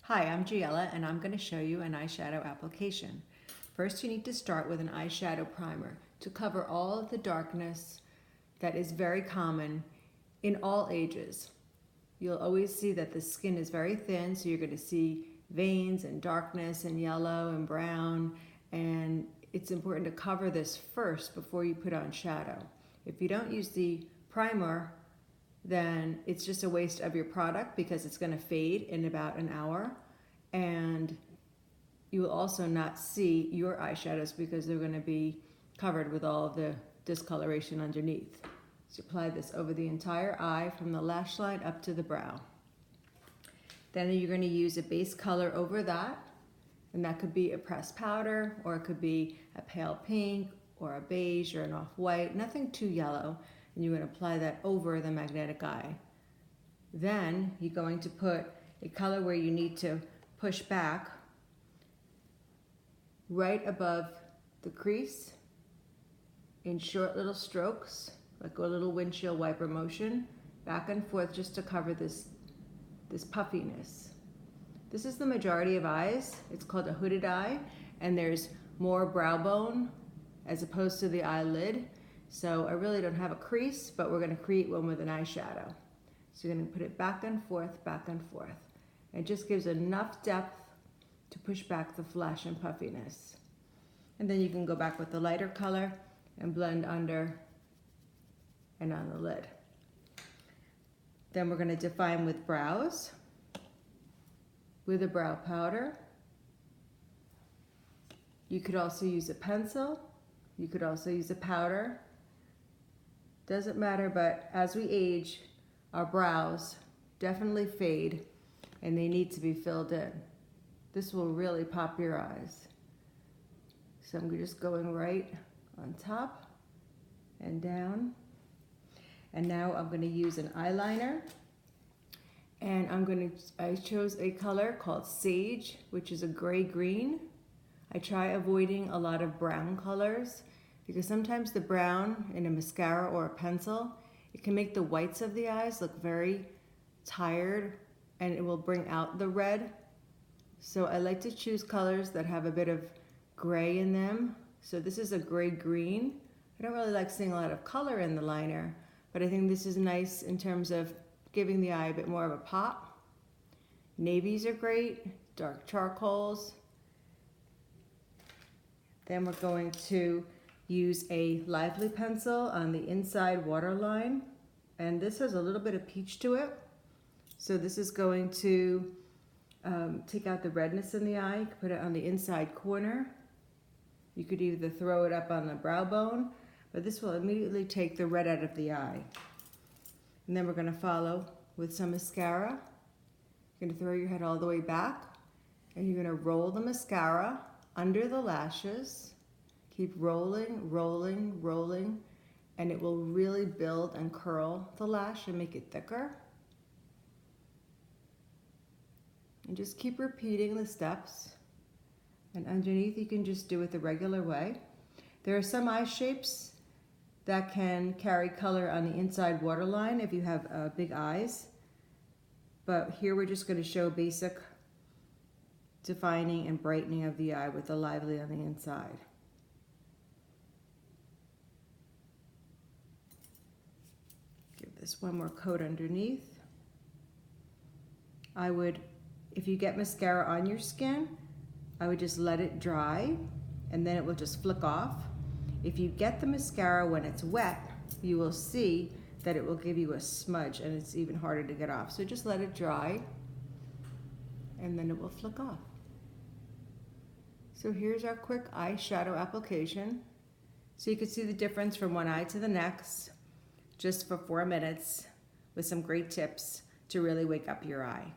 Hi, I'm Giella and I'm going to show you an eyeshadow application. First, you need to start with an eyeshadow primer to cover all of the darkness that is very common in all ages. You'll always see that the skin is very thin, so you're going to see veins and darkness and yellow and brown, and it's important to cover this first before you put on shadow. If you don't use the primer, then it's just a waste of your product because it's going to fade in about an hour, and you will also not see your eyeshadows because they're going to be covered with all of the discoloration underneath. So apply this over the entire eye from the lash line up to the brow. Then you're going to use a base color over that, and that could be a pressed powder, or it could be a pale pink or a beige or an off-white, nothing too yellow. And you're going to apply that over the magnetic eye. Then you're going to put a color where you need to push back right above the crease in short little strokes, like a little windshield wiper motion, back and forth, just to cover this puffiness. This is the majority of eyes. It's called a hooded eye, and there's more brow bone as opposed to the eyelid. So I really don't have a crease, but we're going to create one with an eyeshadow. So you're going to put it back and forth, back and forth. It just gives enough depth to push back the flash and puffiness. And then you can go back with the lighter color and blend under and on the lid. Then we're going to define with brows with a brow powder. You could also use a pencil. You could also use a powder. Doesn't matter, but as we age, our brows definitely fade and they need to be filled in. This will really pop your eyes. So I'm just going right on top and down. And now I'm going to use an eyeliner. And I chose a color called Sage, which is a gray-green. I try avoiding a lot of brown colors, because sometimes the brown in a mascara or a pencil, it can make the whites of the eyes look very tired, and it will bring out the red. So I like to choose colors that have a bit of gray in them. So this is a gray-green. I don't really like seeing a lot of color in the liner, but I think this is nice in terms of giving the eye a bit more of a pop. Navies are great, dark charcoals. Then we're going to use a lively pencil on the inside waterline, and this has a little bit of peach to it. So this is going to take out the redness in the eye. You can put it on the inside corner. You could either throw it up on the brow bone, but this will immediately take the red out of the eye. And then we're going to follow with some mascara. You're going to throw your head all the way back, and you're going to roll the mascara under the lashes. Keep rolling, rolling, rolling, and it will really build and curl the lash and make it thicker. And just keep repeating the steps. And underneath you can just do it the regular way. There are some eye shapes that can carry color on the inside waterline if you have big eyes. But here we're just going to show basic defining and brightening of the eye with the lively on the inside. Give this one more coat underneath. If you get mascara on your skin, I would just let it dry and then it will just flick off. If you get the mascara when it's wet, you will see that it will give you a smudge and it's even harder to get off. So just let it dry and then it will flick off. So here's our quick eyeshadow application. So you can see the difference from one eye to the next, just for 4 minutes, with some great tips to really wake up your eye.